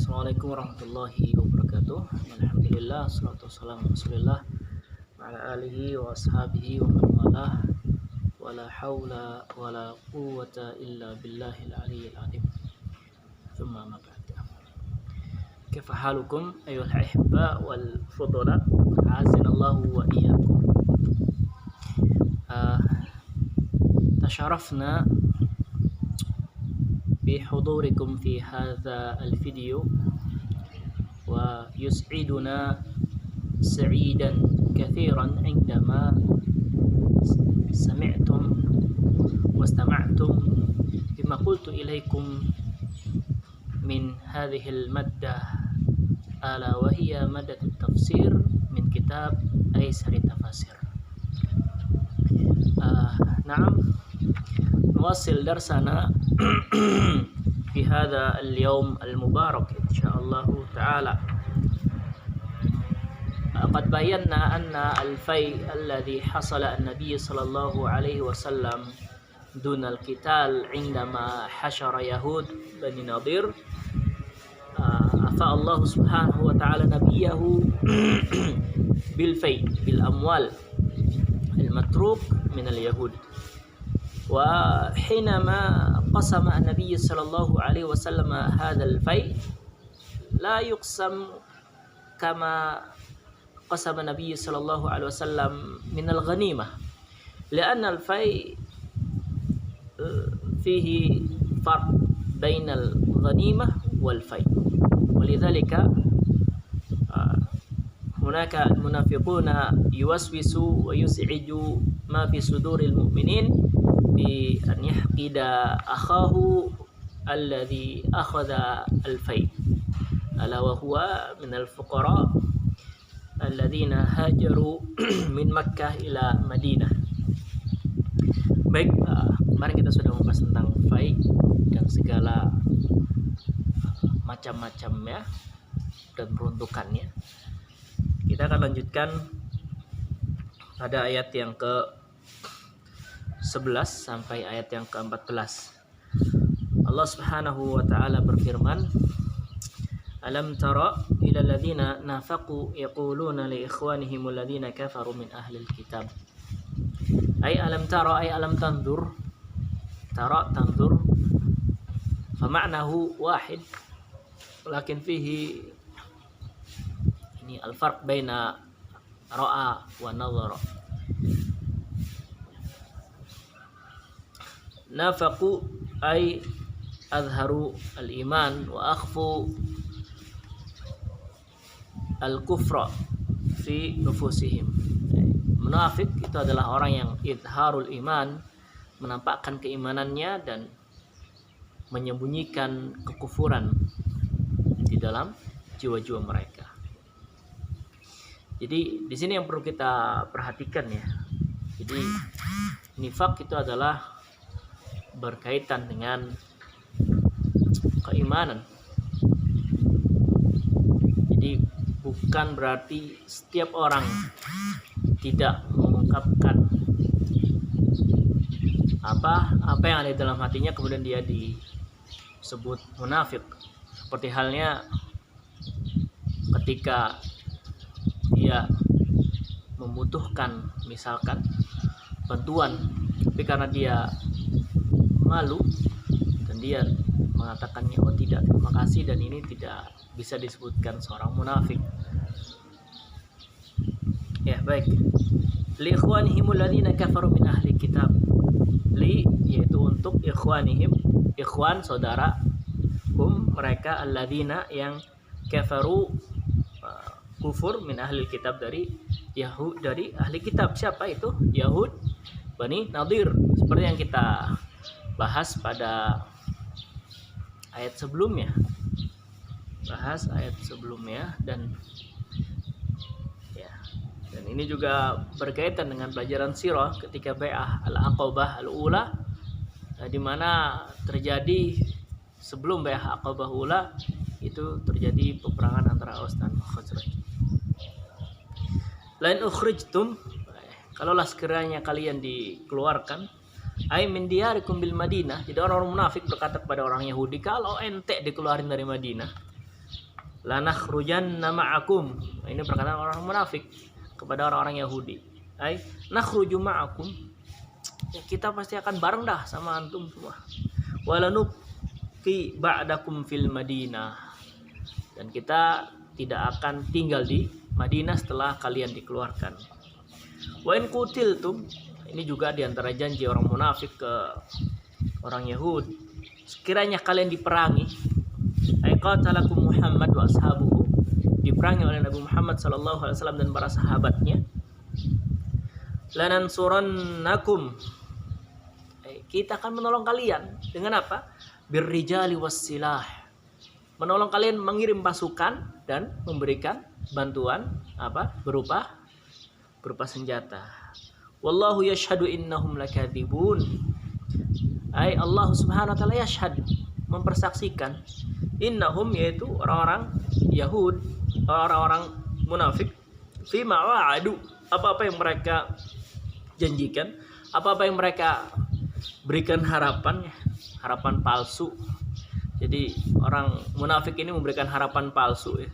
Assalamualaikum warahmatullahi wabarakatuh. Alhamdulillah, salatu wassalamu ala Rasulillah wa ala alihi wa ashabihi wa man walah. Wala haula wala quwwata illa billahil aliyyil azim. Thumma ma ba'd. Kaifa halukum ayyuhal ahibba wal fudala? Azinallahu wa iyyakum. Tasharafna بحضوركم في هذا الفيديو ويسعدنا سعيدا كثيرا عندما سمعتم واستمعتم بما قلت إليكم من هذه المادة ألا وهي مادة التفسير من كتاب أيسر التفاسير. نعم، نواصل درسنا في هذا اليوم المبارك إن شاء الله تعالى. قد بينا أن الفيء الذي حصل النبي صلى الله عليه وسلم دون القتال عندما حشر يهود بني نضير، أفاء الله سبحانه وتعالى نبيه بالفيء بالأموال المتروك من اليهود. وحينما قسم النبي صلى الله عليه وسلم هذا الفيء لا يقسم كما قسم النبي صلى الله عليه وسلم من الغنيمة، لأن الفيء فيه فرق بين الغنيمة والفيء، ولذلك هناك المنافقون يوسوسوا ويزعجوا ما في صدور المؤمنين بأن يحقد أخاه الذي أخذ الفيء، ألا وهو من الفقراء الذين هاجروا من مكة إلى مدينة. Baik, kemarin kita sudah membahas tentang fai dan segala macam-macamnya dan peruntukannya. Kita akan lanjutkan pada ayat yang ke-11 sampai ayat yang ke-14. Allah Subhanahu wa taala berfirman, "Alam tara ila alladziina nafaqu yaquluna li ikhwanihim alladziina kafaru min ahli alkitab." Ay alam tara ay alam tanzur. Tara tanzur. Fa ma'nahu wahid walakin fihi ini al-farq baina ra'a wa nazara. Nafaqu ay azharu al-iman wa akhfu al-kufra fi nufusihim. Munafik itu adalah orang yang izharul iman, menampakkan keimanannya dan menyembunyikan kekufuran di dalam jiwa-jiwa mereka. Jadi di sini yang perlu kita perhatikan ya. Jadi nifak itu adalah berkaitan dengan keimanan. Jadi bukan berarti setiap orang tidak mengungkapkan apa yang ada dalam hatinya kemudian dia disebut munafik. Seperti halnya ketika dia membutuhkan misalkan bantuan, tapi karena dia malu dan dia mengatakannya oh tidak, terima kasih, dan ini tidak bisa disebutkan seorang munafik. Ya, baik. Li ikhwanihim alladziina kafaru min ahli kitab. Li yaitu untuk ikhwanihim, ikhwan saudara, mereka alladzina yang kafaru kufur min ahli kitab dari Yahud, dari ahli kitab. Siapa itu? Yahud Bani Nadir, seperti yang kita bahas pada ayat sebelumnya. Dan ini juga berkaitan dengan pelajaran sirah ketika Bai'ah Al-Aqabah Al-Ula, di mana terjadi sebelum Bai'ah Aqabah Ula itu terjadi peperangan antara Aus dan Khazraj. Lain ukhrijtum, kalaulah sekiranya kalian dikeluarkan, ay min diyarikum bil Madinah. Jadi orang munafik berkata kepada orang Yahudi, kalau ente dikeluarin dari Madinah, lanakhrujanna ma'akum. Ini perkataan orang munafik kepada orang-orang Yahudi. Ai nakhruju ma'akum. Ya, kita pasti akan bareng dah sama antum semua. Walanubqi ba'dakum fil Madinah. Dan kita tidak akan tinggal di Madinah setelah kalian dikeluarkan. Wa in qutiltum. Ini juga diantara janji orang munafik ke orang Yahudi. Sekiranya kalian diperangi, ay qatalakum Muhammad wa ashabuhu, diperangi oleh Nabi Muhammad sallallahu alaihi wasallam dan para sahabatnya, lanansurannakum, kita akan menolong kalian dengan apa? Birrijali wassilah, menolong kalian mengirim pasukan dan memberikan bantuan apa? berupa senjata. Wallahu yashhadu innahum lakadzibun. Ay Allah Subhanahu wa taala yashhad, mempersaksikan, innahum, yaitu orang-orang Yahud, orang-orang munafik, fima wa'adu, apa-apa yang mereka janjikan, apa-apa yang mereka berikan harapan palsu. Jadi orang munafik ini memberikan harapan palsu ya.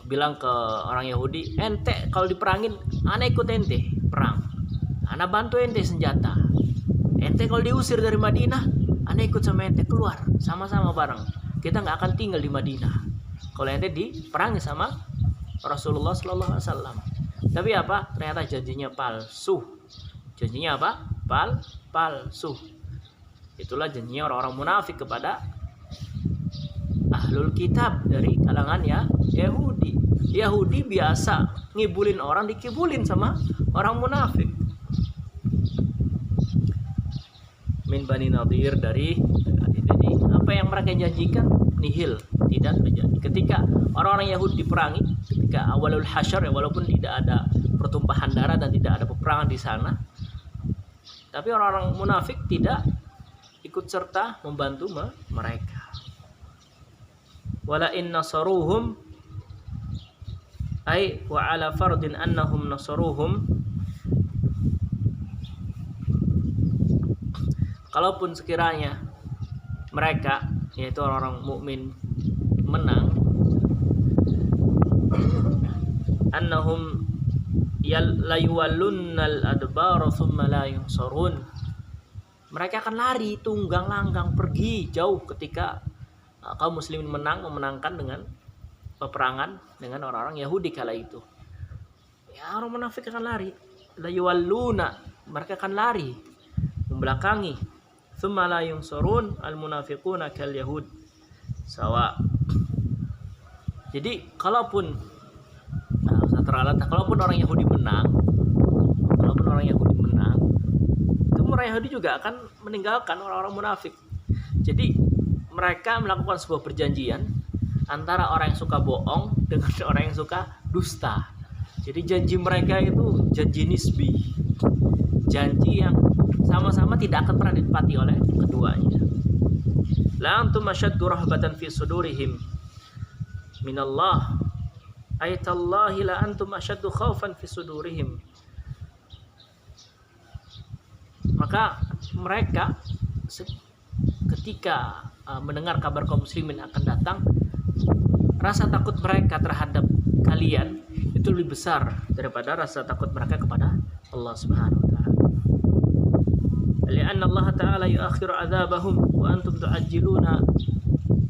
Bilang ke orang Yahudi, ente kalau diperangin, ana ikut ente perang, ana bantu ente senjata. Ente kalau diusir dari Madinah, ana ikut sama ente keluar, sama-sama bareng. Kita nggak akan tinggal di Madinah kalau ente diperangi sama Rasulullah Sallallahu Alaihi Wasallam. Tapi apa? Ternyata janjinya palsu. Janjinya apa? Palsu. Itulah janjinya orang-orang munafik kepada ahlul kitab dari kalangan ya Yahudi. Yahudi biasa ngibulin orang, dikibulin sama orang munafik. Min Bani Nadir, dari jadi apa yang mereka janjikan nihil, tidak terjadi. Ketika orang-orang Yahudi diperangi, ketika awalul hasyar ya, walaupun tidak ada pertumpahan darah dan tidak ada peperangan di sana, tapi orang-orang munafik tidak ikut serta membantu mereka. Wala in nasaruhum ay wa ala fardin annahum nasaruhum, kalaupun sekiranya mereka, yaitu orang-orang mukmin, menang, annahum la yuwallunnal adbar thumma la yunsarun, mereka akan lari tunggang langgang pergi jauh ketika kaum muslimin memenangkan dengan peperangan dengan orang-orang Yahudi kala itu. Ya, orang munafik akan lari, la yuwalluna, mereka akan lari membelakangi, thumma la yunsurun al munafiquna kal yahud sawa. Jadi kalaupun orang Yahudi menang, itu orang Yahudi juga akan meninggalkan orang-orang munafik. Jadi mereka melakukan sebuah perjanjian antara orang yang suka bohong dengan orang yang suka dusta. Jadi janji mereka itu janji nisbi, janji yang sama-sama tidak akan pernah ditepati oleh keduanya. La antum ashaddu rahbatan fi sudurihim minallah, ayatallahi la antum ashaddu khaufan fi sudurihim. Maka mereka ketika mendengar kabar kaum muslimin akan datang, rasa takut mereka terhadap kalian itu lebih besar daripada rasa takut mereka kepada Allah Subhanahu wa taala. Li'anna Allah taala yu'akhiru 'adzabahum wa antum tu'ajjiluna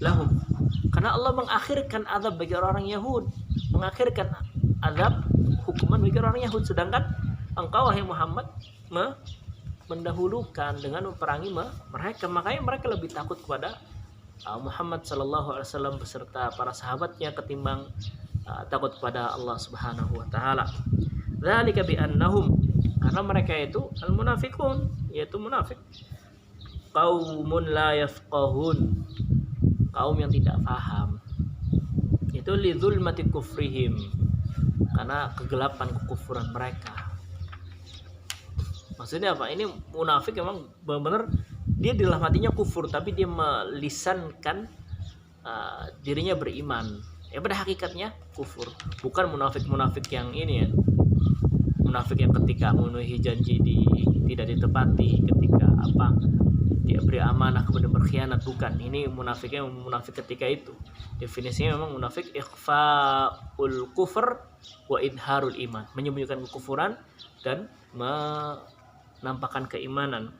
lahum. Karena Allah mengakhirkan azab bagi orang Yahud, mengakhirkan azab hukuman bagi orang Yahud, sedangkan engkau wahai Muhammad mendahulukan dengan memerangi mereka. Makanya mereka lebih takut kepada Muhammad sallallahu alaihi wasallam beserta para sahabatnya ketimbang takut kepada Allah Subhanahu wa taala. Dzalika bi annahum, karena mereka itu al-munafiqun, yaitu munafik, qaumun la yafqahun, kaum yang tidak paham. Itu li zulmati kufrihim, karena kegelapan kekufuran mereka. Maksudnya apa? Ini munafik memang benar-benar dia di dalam hatinya kufur, tapi dia melisankan dirinya beriman. Ya pada hakikatnya kufur. Bukan munafik yang ini ya. Munafik yang ketika memenuhi janji tidak ditepati, ketika dia beri amanah kemudian berkhianat, bukan. Ini munafiknya munafik ketika itu. Definisinya memang munafik ikhfaul kufur wa idharul iman, menyembunyikan kekufuran dan menampakkan keimanan.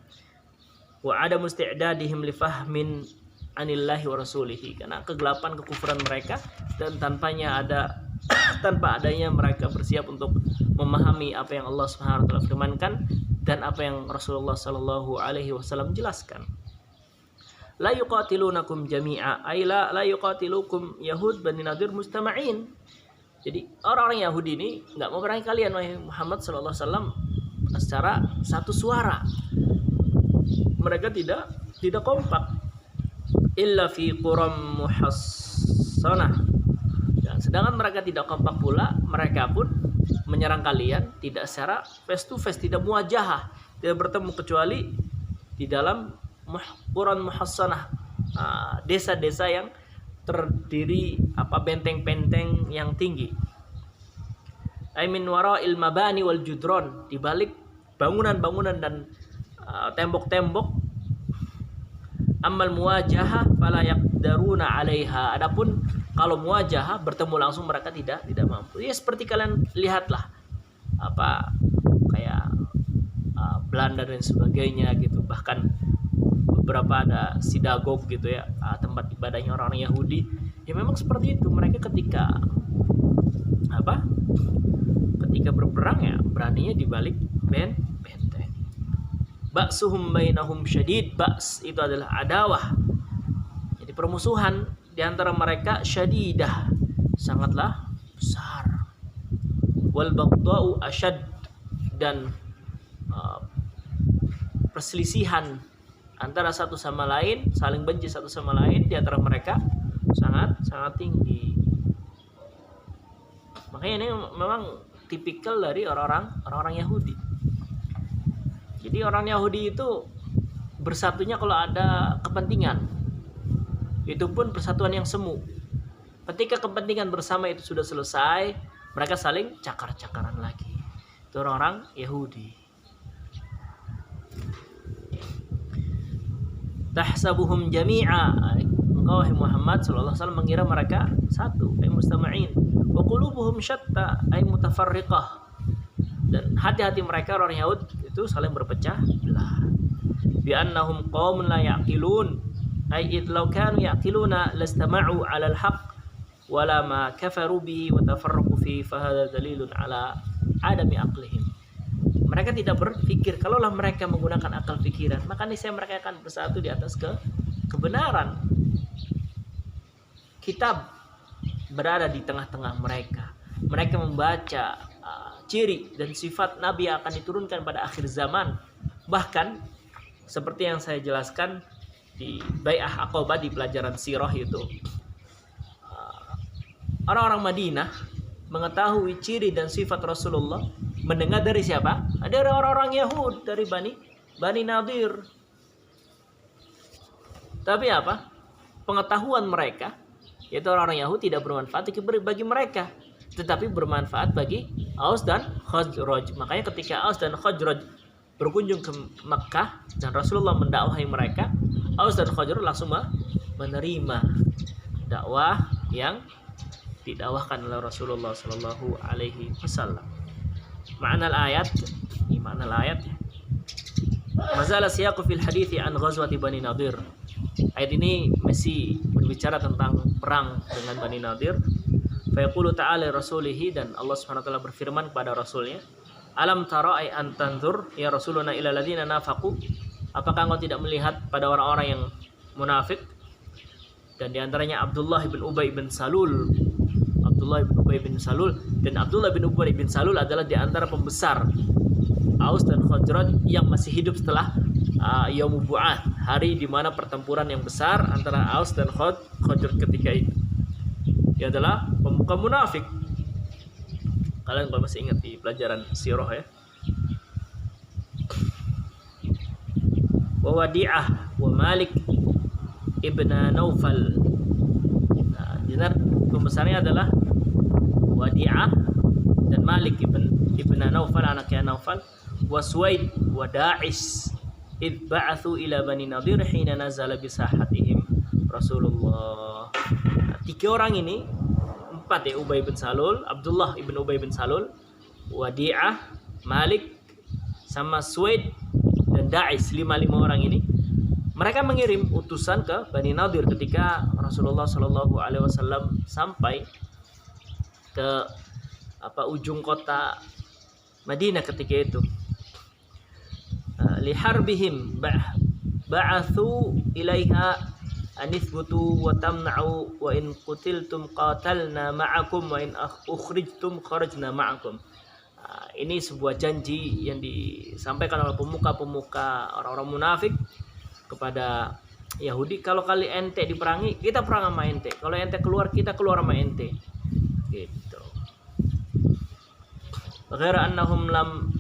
Wa ada musti'dadihim li fahmin anillahi wa rasulihi, karena kegelapan kekufuran mereka dan tanpa adanya mereka bersiap untuk memahami apa yang Allah Subhanahu wa taala firmankan dan apa yang Rasulullah sallallahu alaihi wasallam jelaskan. La yuqatilunakum jami'a, ay la yuqatilukum yahud Bani Nadir mustama'in. Jadi orang-orang Yahudi ini enggak mau memerangi kalian wahai Muhammad sallallahu alaihi wasallam secara satu suara. Mereka tidak kompak. Illa fi quram muhassanah. Dan sedangkan mereka tidak kompak pula, mereka pun menyerang kalian tidak secara face to face, tidak muwajahah, tidak bertemu, kecuali di dalam quran muhassanah, desa-desa yang terdiri benteng-benteng yang tinggi. Ay min wara'il mabani wal judron, di balik bangunan-bangunan dan tembok-tembok. Ammal muwajahah fala yaqdaruna 'alaiha. Adapun kalau muwajahah bertemu langsung mereka tidak mampu. Ya seperti kalian lihatlah kayak Belanda dan sebagainya gitu. Bahkan beberapa ada sinagog gitu ya, tempat ibadahnya orang-orang Yahudi. Ya memang seperti itu. Mereka ketika berperang ya beraninya di balik benteng. Ba'suhum bainahum syadid. Ba's itu adalah adawah. Jadi permusuhan di antara mereka syadidah, sangatlah besar. Wal baghdha'u asyad, dan perselisihan antara satu sama lain, saling benci satu sama lain di antara mereka sangat tinggi. Makanya ini memang tipikal dari orang-orang Yahudi. Jadi orang Yahudi itu bersatunya kalau ada kepentingan. Itu pun persatuan yang semu. Ketika kepentingan bersama itu sudah selesai, mereka saling cakar-cakaran lagi. Itu orang-orang Yahudi. Tahsabuhum jami'a. Engkau wahai Muhammad sallallahu alaihi wasallam mengira mereka satu, ay mustama'in. Wa qulubuhum syatta, ay mutafarriqah. Dan hati-hati mereka orang Yahudi itu saling berpecah belah. Bi annahum qaumun la yaqilun, ay id law kanu yaqiluna lastama'u 'ala al-haqq wala ma kafaru bi wa tafarraqu fi fa hadha dalilun 'ala adami aqlihim. Mereka tidak berpikir. Kalaulah mereka menggunakan akal pikiran, maka niscaya mereka akan bersatu di atas kebenaran. Kitab berada di tengah-tengah mereka. Mereka membaca ciri dan sifat Nabi yang akan diturunkan pada akhir zaman. Bahkan seperti yang saya jelaskan di Bai'ah Aqabah di pelajaran sirah itu, orang-orang Madinah mengetahui ciri dan sifat Rasulullah mendengar dari siapa? Dari orang-orang Yahud, dari Bani Nadir. Tapi pengetahuan mereka, yaitu orang-orang Yahudi, tidak bermanfaat bagi mereka, tetapi bermanfaat bagi Aus dan Khazraj. Makanya ketika Aus dan Khazraj berkunjung ke Makkah dan Rasulullah mendakwahi mereka, Aus dan Khazraj langsung menerima dakwah yang didakwahkan oleh Rasulullah sallallahu alaihi wasallam. Makna ayat, ini makna ayat. Mazala siyaqu fil hadithi an ghazwati Bani Nadir. Ayat ini masih berbicara tentang perang dengan Bani Nadir. Fa yaqulu ta'ala rasulihi, dan Allah Subhanahu wa taala berfirman kepada rasulnya, alam tara ay an tanzur ya rasuluna ila alladziina nafaqu. Apakah engkau tidak melihat pada orang-orang yang munafik? Dan di antaranya Abdullah bin Ubay bin Salul. Abdullah bin Ubay bin Salul, dan Abdullah bin Ubay bin Salul adalah di antara pembesar Aus dan Khazraj yang masih hidup setelah Yaumul Bu'ath, hari di mana pertempuran yang besar antara Aus dan Khazraj ketika itu. Dia adalah pemuka munafik. Kalian kalau masih ingat di pelajaran sirah ya. Wa Wadi'ah wa Malik ibn Naufal. Nah, jenar pembesarnya adalah Wadi'ah dan Malik ibn Naufal, anaknya Naufal, wa Suwaid wa Da'is. id ba'atsu ila Bani Nadir hina nazala bisahatihim Rasulullah. Nah, 3 orang ini, 4 ya, Ubay bin Salul, Abdullah ibn Ubay bin Salul, Wadi'ah, Malik, sama Suwaid dan Da'is, 5 orang ini. Mereka mengirim utusan ke Bani Nadir ketika Rasulullah Shallallahu Alaihi Wasallam sampai ke ujung kota Madinah ketika itu. Liharbihim ba'athu ilaiha anithbutu wa tamna'u wa in qutiltum qatalna ma'akum wa in ukhrijtum kharajna ma'akum. Ini sebuah janji yang disampaikan oleh pemuka-pemuka orang-orang munafik kepada Yahudi, kalau kali ente diperangi, kita perang sama ente. Kalau ente keluar, kita keluar sama ente. Gitu. Ghaira annahum lam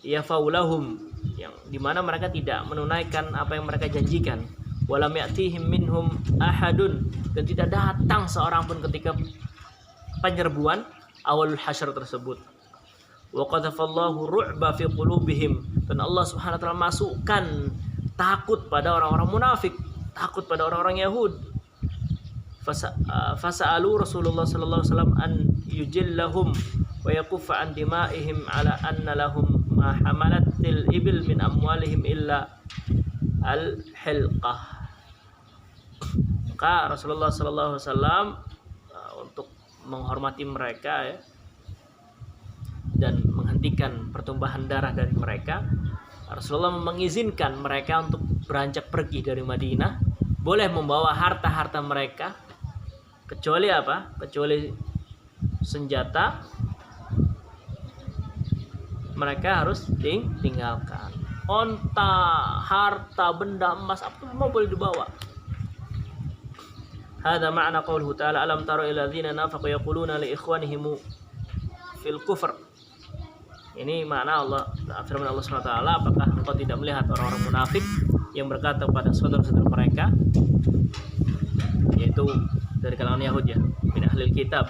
yafaulahum, yang dimana mereka tidak menunaikan apa yang mereka janjikan. Walam ya'tihim minhum ahadun, dan tidak datang seorang pun ketika penyerbuan awal hasyr tersebut. Wa qadhafallahu ru'ba fi qulubihim, dan Allah Subhanahu wa taala masukkan takut pada orang-orang munafik, takut pada orang-orang Yahud. Fasa'alu Rasulullah sallallahu alaihi wasallam an yujillahum wa yakuffa an dima'ihim ala anna lahum ma hamalatil ibil min amwalihim illa al-hilqah. Maka Rasulullah sallallahu alaihi wasallam untuk menghormati mereka ya, dan menghentikan pertumpahan darah dari mereka, Rasulullah mengizinkan mereka untuk beranjak pergi dari Madinah, boleh membawa harta-harta mereka, kecuali apa? Kecuali senjata, mereka harus tinggalkan. Onta, harta, benda emas, apa semua boleh dibawa. Hada ma'na qauluhu ta'ala alam tara ila ladzina nafaqu yaquluna li ikhwanihim fil kufr. Ini makna Allah, firman Allah SWT, apakah engkau tidak melihat orang-orang munafik yang berkata kepada saudara-saudara mereka, yaitu dari kalangan Yahudi, min ahlil kitab,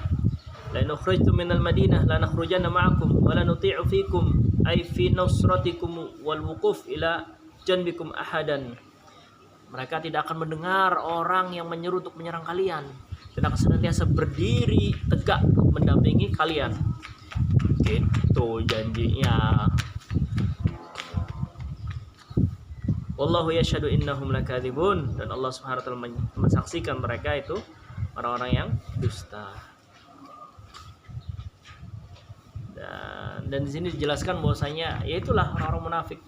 la in ukhrajtum minal madinah la nakhrujanna ma'akum wa la nuti'u fikum ay fi nusratikum wal wuquf ila janbikum ahadan. Mereka tidak akan mendengar orang yang menyeru untuk menyerang kalian, dan akan senantiasa berdiri tegak mendampingi kalian. Itu janjinya. Wallahu yashhadu innahum lakadzibun, dan Allah Subhanahu wa taala mensaksikan mereka itu orang-orang yang dusta. Dan di sini dijelaskan bahwasanya yaitulah orang-orang munafik.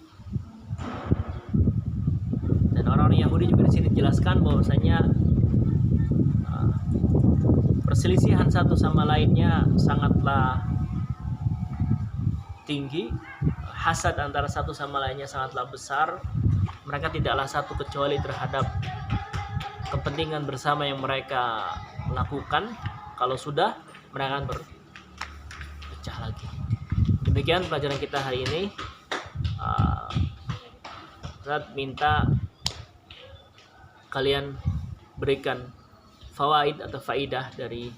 Dan orang-orang Yahudi juga di sini dijelaskan bahwasanya perselisihan satu sama lainnya sangatlah tinggi, hasad antara satu sama lainnya sangatlah besar. Mereka tidaklah satu kecuali terhadap kepentingan bersama yang mereka lakukan. Kalau sudah, mereka akan berpecah lagi. Demikian pelajaran kita hari ini. Ustaz minta kalian berikan fawaid atau faidah dari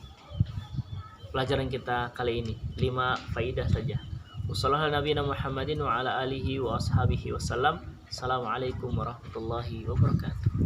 pelajaran kita kali ini. 5 faidah saja. Wassalamualaikum warahmatullahi wabarakatuh. Assalamualaikum warahmatullahi wabarakatuh.